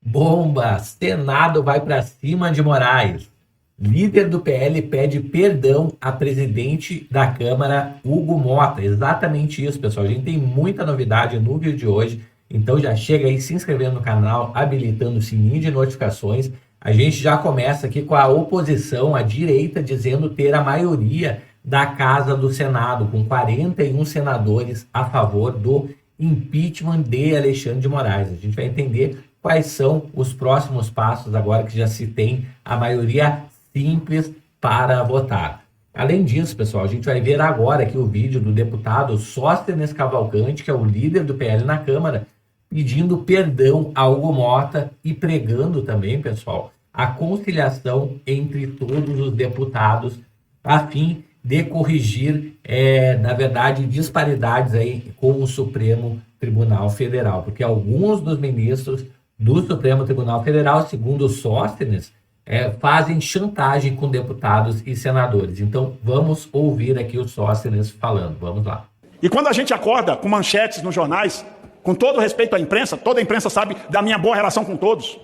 Bomba! Senado vai para cima de Moraes. Líder do PL pede perdão a presidente da Câmara, Hugo Mota. Exatamente isso, pessoal. A gente tem muita novidade no vídeo de hoje. Então já chega aí se inscrevendo no canal, habilitando o sininho de notificações. A gente já começa aqui com a oposição, a direita, dizendo ter a maioria da Casa do Senado, com 41 senadores a favor do impeachment de Alexandre de Moraes. A gente vai entender quais são os próximos passos agora que já se tem a maioria simples para votar. Além disso, pessoal, a gente vai ver agora aqui o vídeo do deputado Sóstenes Cavalcante, que é o líder do PL na Câmara, pedindo perdão a Hugo Mota e pregando também, pessoal, a conciliação entre todos os deputados a fim de corrigir, na verdade, disparidades aí com o Supremo Tribunal Federal, porque alguns dos ministros do Supremo Tribunal Federal, segundo o Sóstenes, fazem chantagem com deputados e senadores. Então, vamos ouvir aqui o Sóstenes falando. Vamos lá. E quando a gente acorda com manchetes nos jornais, com todo respeito à imprensa, toda a imprensa sabe da minha boa relação com todos.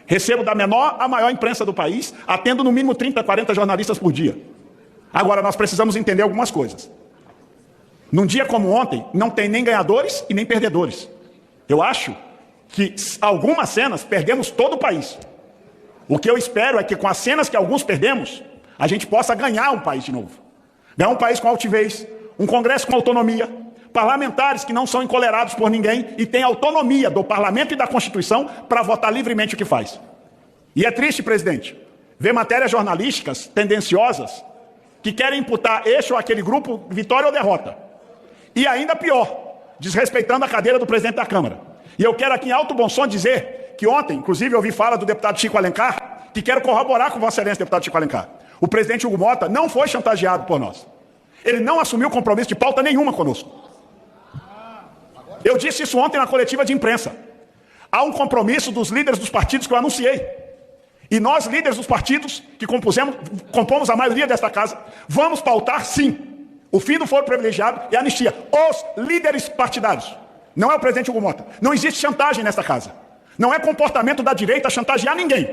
Recebo da menor à maior imprensa do país, atendo no mínimo 30, 40 jornalistas por dia. Agora, nós precisamos entender algumas coisas. Num dia como ontem, não tem nem ganhadores e nem perdedores. Eu acho que algumas cenas perdemos todo o país. O que eu espero é que com as cenas que alguns perdemos, a gente possa ganhar um país de novo. Ganhar um país com altivez, um Congresso com autonomia, parlamentares que não são encolerados por ninguém e têm autonomia do parlamento e da Constituição para votar livremente o que faz. E é triste, presidente, ver matérias jornalísticas tendenciosas que querem imputar este ou aquele grupo vitória ou derrota. E ainda pior, desrespeitando a cadeira do presidente da Câmara. E eu quero aqui em alto bom som dizer que ontem, inclusive, eu ouvi fala do deputado Chico Alencar, que quero corroborar com Vossa Excelência, deputado Chico Alencar. O presidente Hugo Mota não foi chantageado por nós. Ele não assumiu compromisso de pauta nenhuma conosco. Eu disse isso ontem na coletiva de imprensa. Há um compromisso dos líderes dos partidos que eu anunciei. E nós, líderes dos partidos que compomos a maioria desta casa, vamos pautar, sim, o fim do foro privilegiado e a anistia. Os líderes partidários. Não é o presidente Hugo Mota. Não existe chantagem nesta casa. Não é comportamento da direita chantagear ninguém.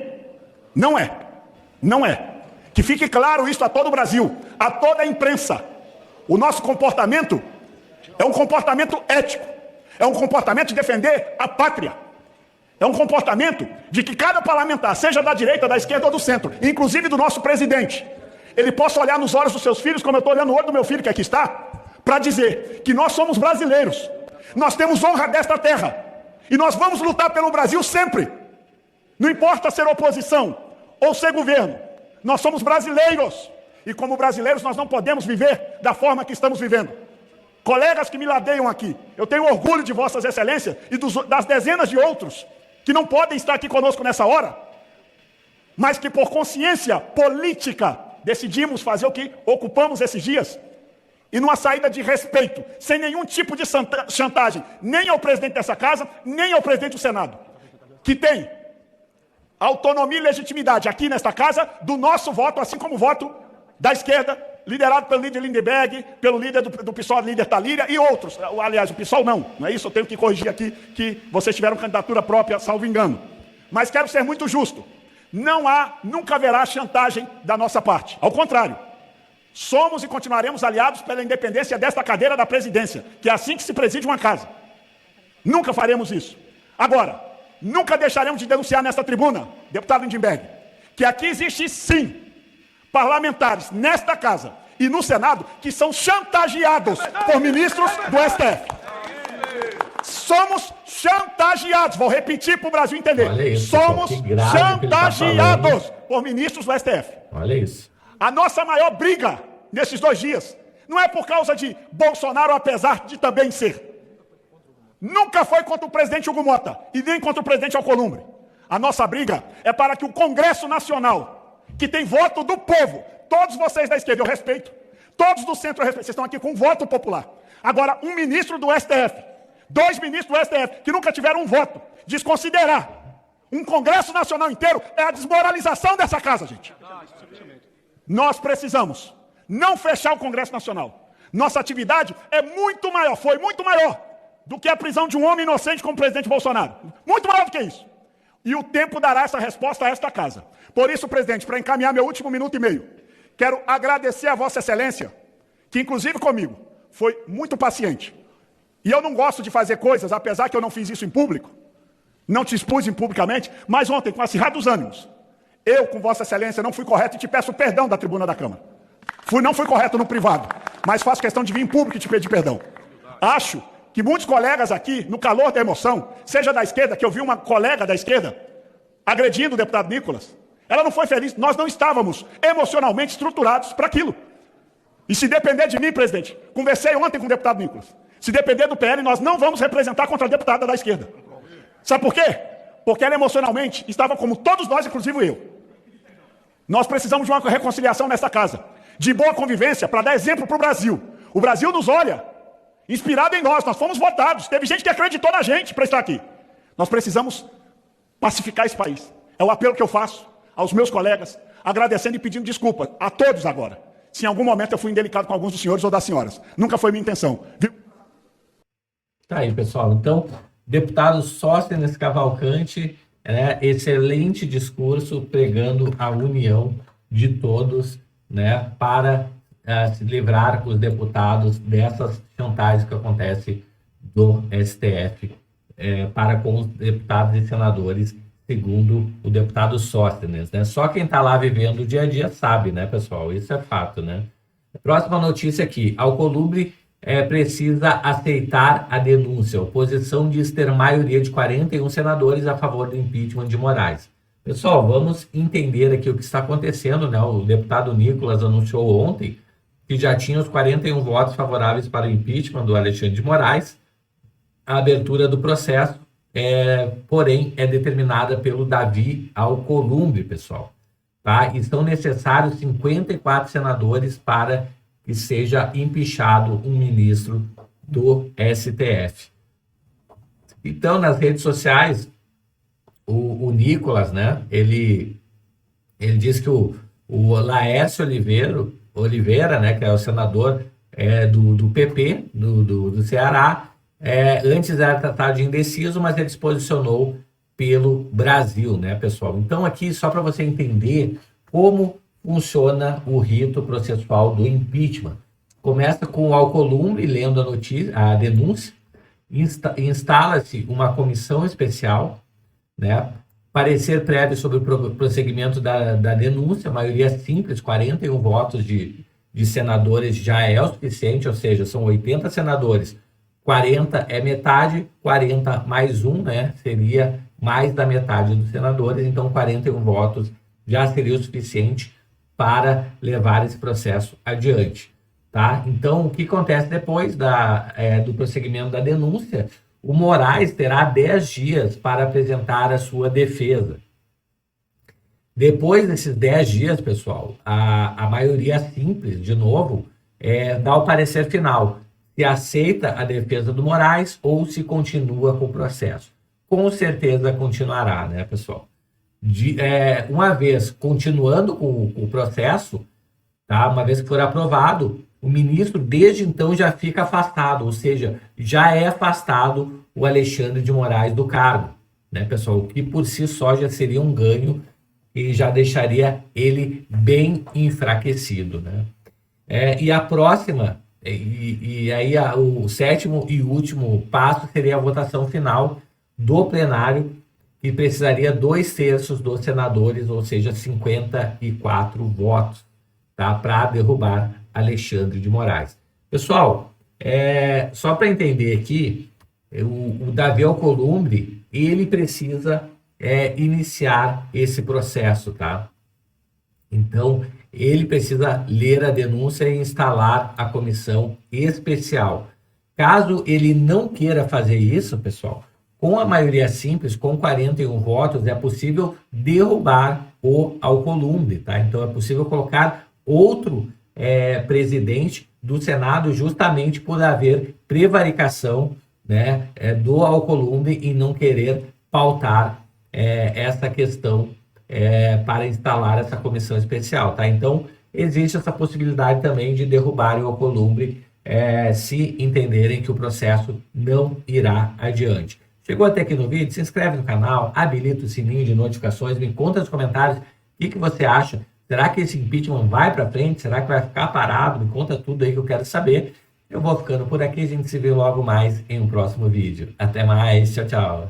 Não é. Não é. Que fique claro isso a todo o Brasil, a toda a imprensa. O nosso comportamento é um comportamento ético. É um comportamento de defender a pátria. É um comportamento de que cada parlamentar, seja da direita, da esquerda ou do centro, inclusive do nosso presidente, ele possa olhar nos olhos dos seus filhos, como eu estou olhando no olho do meu filho que aqui está, para dizer que nós somos brasileiros, nós temos honra desta terra, e nós vamos lutar pelo Brasil sempre. Não importa ser oposição ou ser governo, nós somos brasileiros, e como brasileiros nós não podemos viver da forma que estamos vivendo. Colegas que me ladeiam aqui, eu tenho orgulho de Vossas Excelências e das dezenas de outros que não podem estar aqui conosco nessa hora, mas que por consciência política decidimos fazer o que ocupamos esses dias, e numa saída de respeito, sem nenhum tipo de chantagem, nem ao presidente dessa casa, nem ao presidente do Senado, que tem autonomia e legitimidade aqui nesta casa do nosso voto, assim como o voto da esquerda, liderado pelo líder Lindeberg, pelo líder do PSOL, líder Talíria e outros. Aliás, o PSOL não é isso, eu tenho que corrigir aqui, que vocês tiveram candidatura própria, salvo engano. Mas quero ser muito justo. Nunca haverá chantagem da nossa parte. Ao contrário, somos e continuaremos aliados pela independência desta cadeira da presidência, que é assim que se preside uma casa. Nunca faremos isso. Agora, nunca deixaremos de denunciar nesta tribuna, deputado Lindeberg, que aqui existe sim parlamentares nesta casa e no Senado que são chantageados por ministros do STF. Somos chantageados, vou repetir para o Brasil entender. Isso, somos chantageados por ministros do STF. Olha isso. A nossa maior briga nesses 2 dias não é por causa de Bolsonaro, apesar de também ser. Nunca foi contra o presidente Hugo Mota e nem contra o presidente Alcolumbre. A nossa briga é para que o Congresso Nacional, que tem voto do povo, todos vocês da esquerda eu respeito, todos do centro eu respeito, vocês estão aqui com voto popular. Agora, um ministro do STF, 2 ministros do STF, que nunca tiveram um voto, desconsiderar um Congresso Nacional inteiro, é a desmoralização dessa casa, gente. Nós precisamos não fechar o Congresso Nacional. Nossa atividade é muito maior, foi muito maior do que a prisão de um homem inocente como o presidente Bolsonaro. Muito maior do que isso. E o tempo dará essa resposta a esta casa. Por isso, presidente, para encaminhar meu último minuto e meio, quero agradecer a Vossa Excelência, que inclusive comigo foi muito paciente. E eu não gosto de fazer coisas, apesar que eu não fiz isso em público, não te expus publicamente, mas ontem, com acirrados ânimos, eu, com Vossa Excelência, não fui correto e te peço perdão da tribuna da Câmara. Não fui correto no privado, mas faço questão de vir em público e te pedir perdão. Acho que muitos colegas aqui, no calor da emoção, seja da esquerda, que eu vi uma colega da esquerda agredindo o deputado Nicolas, ela não foi feliz, nós não estávamos emocionalmente estruturados para aquilo. E se depender de mim, presidente, conversei ontem com o deputado Nicolas, se depender do PL, nós não vamos representar contra a deputada da esquerda. Sabe por quê? Porque ela emocionalmente estava como todos nós, inclusive eu. Nós precisamos de uma reconciliação nessa casa, de boa convivência, para dar exemplo para o Brasil. O Brasil nos olha, inspirado em nós fomos votados, teve gente que acreditou na gente para estar aqui. Nós precisamos pacificar esse país. É o apelo que eu faço aos meus colegas, agradecendo e pedindo desculpa a todos agora, se em algum momento eu fui indelicado com alguns dos senhores ou das senhoras. Nunca foi minha intenção. Viu? Tá aí, pessoal. Então, deputado Sóstenes Cavalcante, excelente discurso pregando a união de todos, né, para se livrar os deputados dessas chantagens que acontecem do STF para com os deputados e senadores, segundo o deputado Sóstenes, né? Só quem está lá vivendo o dia a dia sabe, né, pessoal? Isso é fato, né? Próxima notícia aqui. Alcolumbre precisa aceitar a denúncia. A oposição diz ter maioria de 41 senadores a favor do impeachment de Moraes. Pessoal, vamos entender aqui o que está acontecendo, né? O deputado Nicolas anunciou ontem que já tinha os 41 votos favoráveis para o impeachment do Alexandre de Moraes. A abertura do processo, porém, é determinada pelo Davi Alcolumbre, pessoal. Tá? E são necessários 54 senadores para que seja impeachado um ministro do STF. Então, nas redes sociais, o Nicolas, né, ele diz que o Laércio Oliveira, né, que é o senador do PP, do Ceará, antes era tratado de indeciso, mas ele se posicionou pelo Brasil, né, pessoal? Então, aqui, só para você entender como funciona o rito processual do impeachment. Começa com o Alcolumbre lendo a denúncia, instala-se uma comissão especial, né, parecer prévio sobre o prosseguimento da denúncia, maioria simples, 41 votos de senadores já é o suficiente, ou seja, são 80 senadores, 40 é metade, 40 mais um, né, seria mais da metade dos senadores, então 41 votos já seria o suficiente para levar esse processo adiante, tá? Então, o que acontece depois do prosseguimento da denúncia? O Moraes terá 10 dias para apresentar a sua defesa. Depois desses 10 dias, pessoal, a maioria simples, de novo, dá o parecer final, se aceita a defesa do Moraes ou se continua com o processo. Com certeza continuará, né, pessoal? Uma vez continuando com o processo, tá? Uma vez que for aprovado, o ministro desde então já fica afastado, ou seja, já é afastado o Alexandre de Moraes do cargo, né, pessoal? O que por si só já seria um ganho e já deixaria ele bem enfraquecido, né? E a próxima, e aí o sétimo e último passo seria a votação final do plenário, que precisaria 2/3 dos senadores, ou seja, 54 votos, tá, para derrubar Alexandre de Moraes. Pessoal, só para entender aqui, o Davi Alcolumbre, ele precisa iniciar esse processo, tá? Então, ele precisa ler a denúncia e instalar a comissão especial. Caso ele não queira fazer isso, pessoal, com a maioria simples, com 41 votos, é possível derrubar o Alcolumbre, tá? Então, é possível colocar outro presidente do Senado justamente por haver prevaricação, né, do Alcolumbre em não querer pautar essa questão para instalar essa comissão especial, tá? Então, existe essa possibilidade também de derrubar o Alcolumbre se entenderem que o processo não irá adiante. Chegou até aqui no vídeo? Se inscreve no canal, habilita o sininho de notificações, me conta nos comentários o que você acha. Será que esse impeachment vai para frente? Será que vai ficar parado? Me conta tudo aí que eu quero saber. Eu vou ficando por aqui, a gente se vê logo mais em um próximo vídeo. Até mais, tchau, tchau.